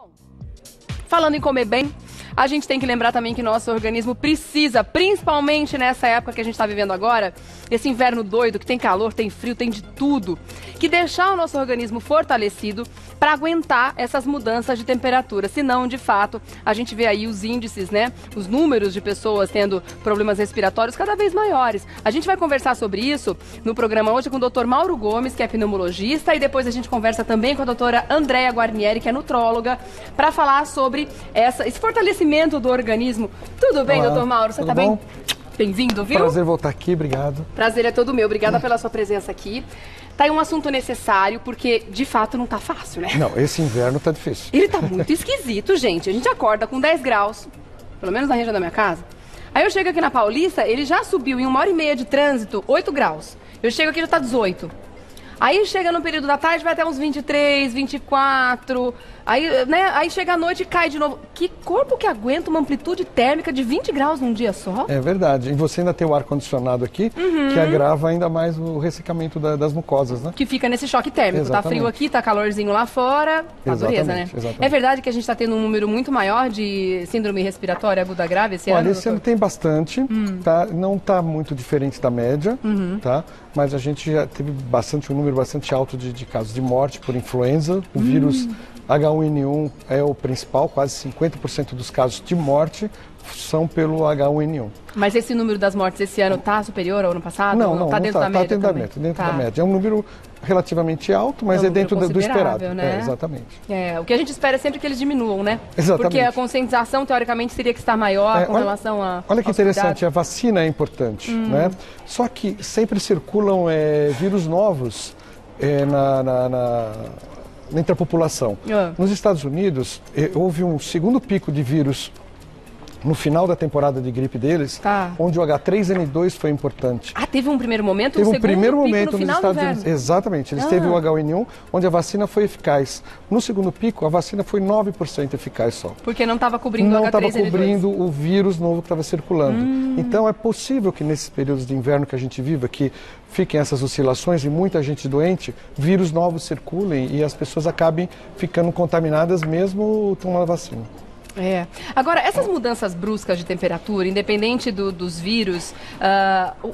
Bom, falando em comer bem, a gente tem que lembrar também que nosso organismo precisa, principalmente nessa época que a gente está vivendo agora, esse inverno doido, que tem calor, tem frio, tem de tudo, que deixar o nosso organismo fortalecido para aguentar essas mudanças de temperatura. Senão, de fato, a gente vê aí os índices, né? Os números de pessoas tendo problemas respiratórios cada vez maiores. A gente vai conversar sobre isso no programa hoje com o Dr. Mauro Gomes, que é pneumologista, e depois a gente conversa também com a doutora Andréa Guarnieri, que é nutróloga, para falar sobre esse fortalecimento do organismo. Tudo bem, doutor Mauro? Você tá bem? Bem-vindo, viu? Prazer voltar aqui, obrigado. Prazer é todo meu, obrigada pela sua presença aqui. Tá aí um assunto necessário, porque de fato não tá fácil, né? Não, esse inverno tá difícil. Ele tá muito esquisito, gente. A gente acorda com 10 graus, pelo menos na região da minha casa. Aí eu chego aqui na Paulista, ele já subiu em 1h30 de trânsito, 8 graus. Eu chego aqui já tá 18. Aí chega no período da tarde, vai até uns 23, 24. Aí, né, aí chega à noite e cai de novo. Que corpo que aguenta uma amplitude térmica de 20 graus num dia só? É verdade. E você ainda tem o ar-condicionado aqui, que agrava ainda mais o ressecamento das mucosas, né? Que fica nesse choque térmico. Exatamente. Tá frio aqui, tá calorzinho lá fora. Tá dureza, né? Exatamente. É verdade que a gente tá tendo um número muito maior de síndrome respiratória aguda grave esse ano? Olha, esse ano tem bastante, tá? Não tá muito diferente da média, tá? Mas a gente já teve um número bastante alto de casos de morte por influenza. O vírus H1N1 é o principal, quase 50% dos casos de morte são pelo H1N1. Mas esse número das mortes esse ano está superior ao ano passado? Não, está dentro da média? Está dentro da média. É um número relativamente alto, mas é dentro do esperado. Né? Exatamente. O que a gente espera é sempre que eles diminuam, né? Exatamente. Porque a conscientização, teoricamente, teria que estar maior com relação a... Olha que interessante, a vacina é importante, né? Só que sempre circulam vírus novos entre a população. Nos Estados Unidos, houve um segundo pico de vírus no final da temporada de gripe deles, onde o H3N2 foi importante. Teve um primeiro momento? Teve um primeiro momento nos Estados Unidos. Exatamente. Eles teve o H1N1, onde a vacina foi eficaz. No segundo pico, a vacina foi 9% eficaz só. Porque não estava cobrindo o H3N2. Não estava cobrindo o vírus novo que estava circulando. Então é possível que nesses períodos de inverno que a gente vive, que fiquem essas oscilações e muita gente doente, vírus novos circulem e as pessoas acabem ficando contaminadas mesmo tomando a vacina. Agora, essas mudanças bruscas de temperatura, independente dos vírus,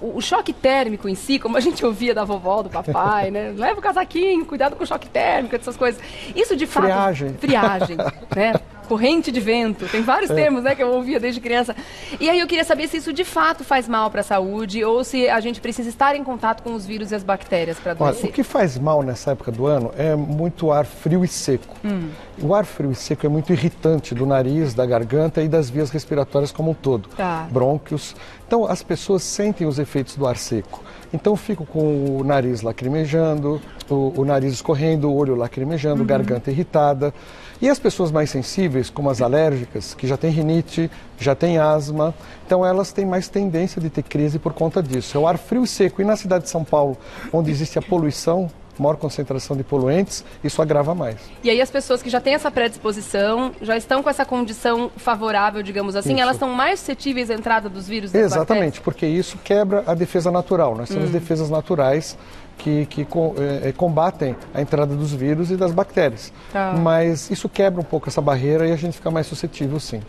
o choque térmico em si, como a gente ouvia da vovó, do papai, né? Leva o casaquinho, cuidado com o choque térmico, essas coisas. Isso de fato... Friagem, né? Corrente de vento, tem vários termos, né, que eu ouvia desde criança. E aí eu queria saber se isso de fato faz mal para a saúde ou se a gente precisa estar em contato com os vírus e as bactérias para adoecer. O que faz mal nessa época do ano é muito ar frio e seco. O ar frio e seco é muito irritante do nariz, da garganta e das vias respiratórias como um todo. Brônquios. Então as pessoas sentem os efeitos do ar seco. Então fico com o nariz lacrimejando, o nariz escorrendo, o olho lacrimejando, garganta irritada. E as pessoas mais sensíveis, como as alérgicas, que já têm rinite, já têm asma, então elas têm mais tendência de ter crise por conta disso. É o ar frio e seco. E na cidade de São Paulo, onde existe a poluição, maior concentração de poluentes, isso agrava mais. E aí as pessoas que já têm essa predisposição, já estão com essa condição favorável, digamos assim, elas estão mais suscetíveis à entrada dos vírus e das bactérias? Exatamente, porque isso quebra a defesa natural. Nós temos defesas naturais que combatem a entrada dos vírus e das bactérias. Mas isso quebra um pouco essa barreira e a gente fica mais suscetível, sim.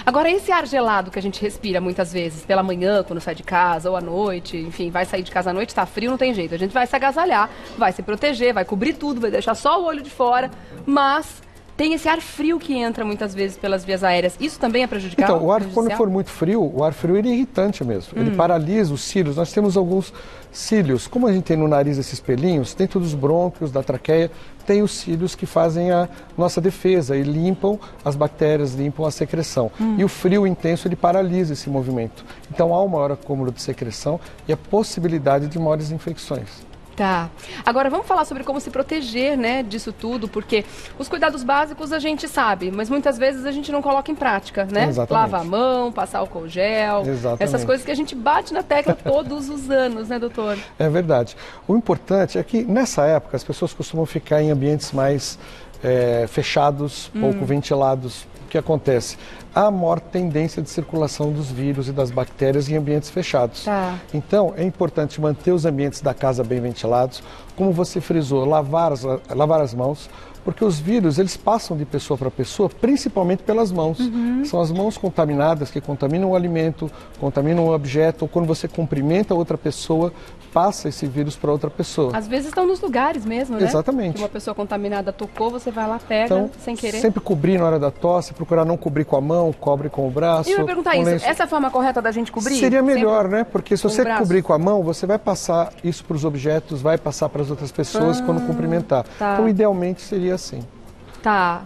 Agora, esse ar gelado que a gente respira muitas vezes, pela manhã, quando sai de casa, ou à noite, enfim, vai sair de casa à noite, tá frio, não tem jeito. A gente vai se agasalhar, vai se proteger, vai cobrir tudo, vai deixar só o olho de fora, mas... tem esse ar frio que entra muitas vezes pelas vias aéreas. Isso também é prejudicial? Então, o ar, quando for muito frio, o ar frio ele é irritante mesmo. Ele paralisa os cílios. Nós temos alguns cílios. Como a gente tem no nariz esses pelinhos, dentro dos brônquios, da traqueia, tem os cílios que fazem a nossa defesa e limpam as bactérias, limpam a secreção. E o frio intenso, ele paralisa esse movimento. Então, há um maior acúmulo de secreção e a possibilidade de maiores infecções. Agora vamos falar sobre como se proteger, né, disso tudo, porque os cuidados básicos a gente sabe, mas muitas vezes a gente não coloca em prática, né? Exatamente. Lava a mão, passar álcool gel, essas coisas que a gente bate na tecla todos os anos, né, doutor? É verdade. O importante é que nessa época as pessoas costumam ficar em ambientes mais fechados, pouco ventilados. O que acontece? Há maior tendência de circulação dos vírus e das bactérias em ambientes fechados. Então, é importante manter os ambientes da casa bem ventilados, como você frisou, lavar as mãos, porque os vírus, eles passam de pessoa para pessoa, principalmente pelas mãos. São as mãos contaminadas que contaminam o alimento, contaminam o objeto, ou quando você cumprimenta outra pessoa, passa esse vírus para outra pessoa. Às vezes estão nos lugares mesmo, né? Exatamente. Que uma pessoa contaminada tocou, você vai lá, pega, então, sem querer. Sempre cobrir na hora da tosse, procurar não cobrir com a mão, cobre com o braço. E eu ia perguntar isso, essa é a forma correta da gente cobrir? Seria melhor, né? Porque se você cobrir com a mão, você vai passar isso para os objetos, vai passar para as outras pessoas quando cumprimentar. Tá. Então, idealmente, seria assim. Tá,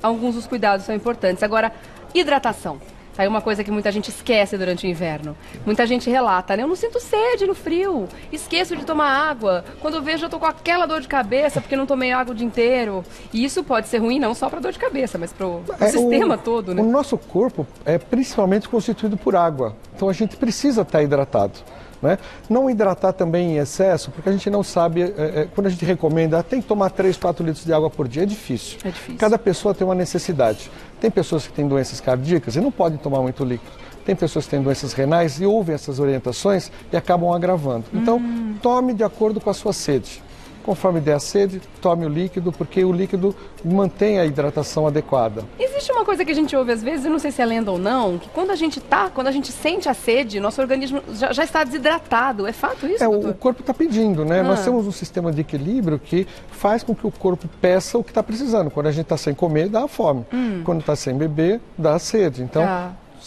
alguns dos cuidados são importantes. Agora, hidratação. Tá aí uma coisa que muita gente esquece durante o inverno. Muita gente relata, né? Eu não sinto sede no frio, esqueço de tomar água. Quando eu vejo, eu tô com aquela dor de cabeça porque não tomei água o dia inteiro. E isso pode ser ruim não só para dor de cabeça, mas para o sistema todo, né? O nosso corpo é principalmente constituído por água. Então a gente precisa estar hidratado. Né? Não hidratar também em excesso, porque a gente não sabe, quando a gente recomenda, tem que tomar 3, 4 litros de água por dia, é difícil. É difícil. Cada pessoa tem uma necessidade. Tem pessoas que têm doenças cardíacas e não podem tomar muito líquido. Tem pessoas que têm doenças renais e ouvem essas orientações e acabam agravando. Então, tome de acordo com a sua sede. Conforme der a sede, tome o líquido, porque o líquido mantém a hidratação adequada. Existe uma coisa que a gente ouve às vezes, eu não sei se é lenda ou não, que quando a gente sente a sede, nosso organismo já está desidratado. É fato isso, doutor? O corpo está pedindo, né? Nós temos um sistema de equilíbrio que faz com que o corpo peça o que está precisando. Quando a gente está sem comer, dá fome. Quando está sem beber, dá sede. Então,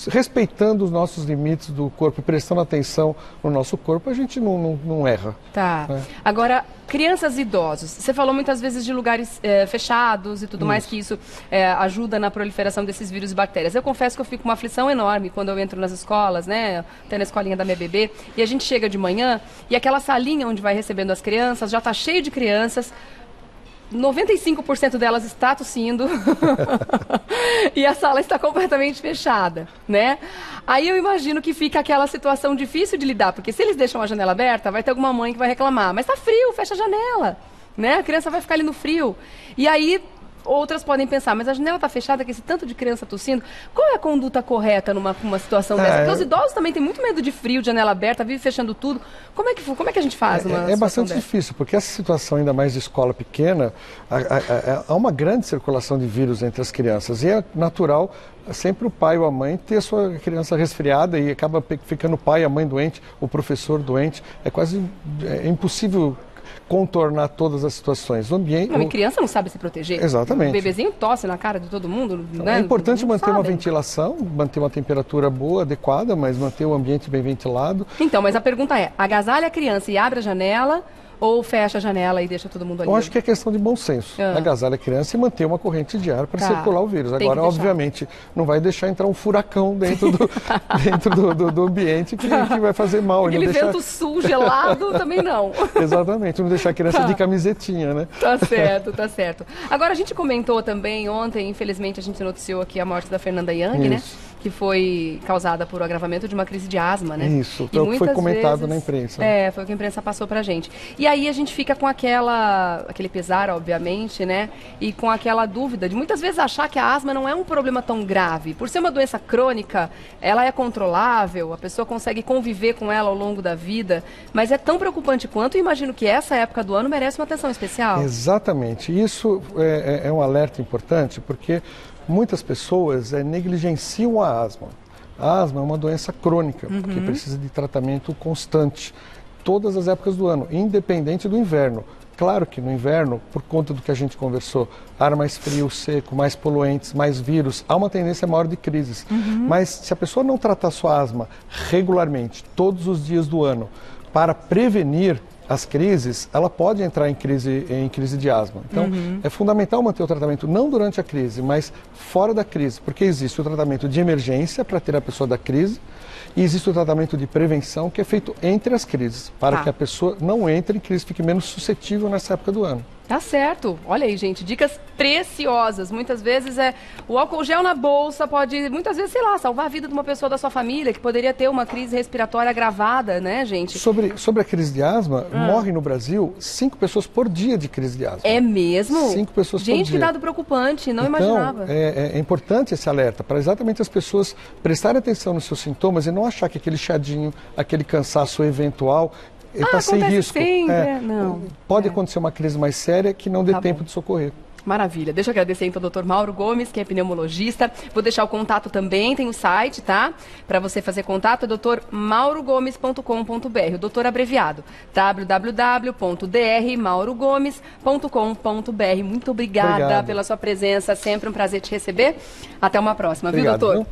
respeitando os nossos limites do corpo, prestando atenção no nosso corpo, a gente não erra. Tá. Né? Agora, crianças e idosos. Você falou muitas vezes de lugares fechados e tudo mais, que isso ajuda na proliferação desses vírus e bactérias. Eu confesso que eu fico com uma aflição enorme quando eu entro nas escolas, né? Até na escolinha da minha bebê, e a gente chega de manhã e aquela salinha onde vai recebendo as crianças já está cheio de crianças. 95% delas está tossindo e a sala está completamente fechada, né? Aí eu imagino que fica aquela situação difícil de lidar, porque se eles deixam a janela aberta, vai ter alguma mãe que vai reclamar, mas tá frio, fecha a janela, né? A criança vai ficar ali no frio. E aí outras podem pensar, mas a janela está fechada com esse tanto de criança tossindo. Qual é a conduta correta numa situação dessa? Porque os idosos também têm muito medo de frio, de janela aberta, vive fechando tudo. Como é que a gente faz numa situação bastante dessa? difícil, porque essa situação, ainda mais de escola pequena, há uma grande circulação de vírus entre as crianças. E é natural sempre o pai ou a mãe ter a sua criança resfriada e acaba ficando o pai, a mãe doente, o professor doente. É quase impossível contornar todas as situações. O ambiente... Não, e criança não sabe se proteger. Exatamente. O bebezinho tosse na cara de todo mundo. Então, né? É importante manter uma sabem. ventilação, manter uma temperatura boa, adequada, mas manter o ambiente bem ventilado. Então, mas a pergunta é, agasalha a criança e abre a janela ou fecha a janela e deixa todo mundo ali? Eu acho que é questão de bom senso. Agasalha a criança e manter uma corrente de ar para circular o vírus. Agora, obviamente, não vai deixar entrar um furacão dentro do ambiente que vai fazer mal. Aquele vento sul gelado também não. Exatamente, não deixar a criança de camisetinha, né? Tá certo, tá certo. Agora, a gente comentou também ontem, infelizmente, a gente noticiou aqui a morte da Fernanda Young, né? Que foi causada por agravamento de uma crise de asma, né? Isso, foi comentado na imprensa. Foi o que a imprensa passou pra gente. E aí a gente fica com aquele pesar, obviamente, né? E com aquela dúvida de muitas vezes achar que a asma não é um problema tão grave. Por ser uma doença crônica, ela é controlável, a pessoa consegue conviver com ela ao longo da vida, mas é tão preocupante quanto, e imagino que essa época do ano merece uma atenção especial. Exatamente. Isso é um alerta importante, porque muitas pessoas negligenciam a asma. A asma é uma doença crônica, que precisa de tratamento constante, todas as épocas do ano, independente do inverno. Claro que no inverno, por conta do que a gente conversou, ar mais frio, seco, mais poluentes, mais vírus, há uma tendência maior de crises. Mas se a pessoa não tratar sua asma regularmente, todos os dias do ano, para prevenir as crises, ela pode entrar em crise de asma. Então, é fundamental manter o tratamento não durante a crise, mas fora da crise, porque existe o tratamento de emergência para tirar a pessoa da crise e existe o tratamento de prevenção que é feito entre as crises, para que a pessoa não entre em crise, fique menos suscetível nessa época do ano. Tá certo. Olha aí, gente, dicas preciosas. Muitas vezes o álcool gel na bolsa pode, muitas vezes, sei lá, salvar a vida de uma pessoa da sua família que poderia ter uma crise respiratória agravada, né, gente? Sobre a crise de asma, morrem no Brasil 5 pessoas por dia de crise de asma. É mesmo? 5 pessoas por dia. Gente, que dado preocupante, não imaginava. É importante esse alerta, para exatamente as pessoas prestarem atenção nos seus sintomas e não achar que aquele chiadinho, aquele cansaço eventual ele está sem risco. Sempre. Não. Pode acontecer uma crise mais séria que não dê tempo de socorrer. Maravilha. Deixa eu agradecer então ao Dr. Mauro Gomes, que é pneumologista. Vou deixar o contato também, tem o site, tá? Para você fazer contato é drmaurogomes.com.br, o doutor abreviado, www.drmaurogomes.com.br. Muito obrigada pela sua presença, sempre um prazer te receber. Até uma próxima, viu, doutor? Viu?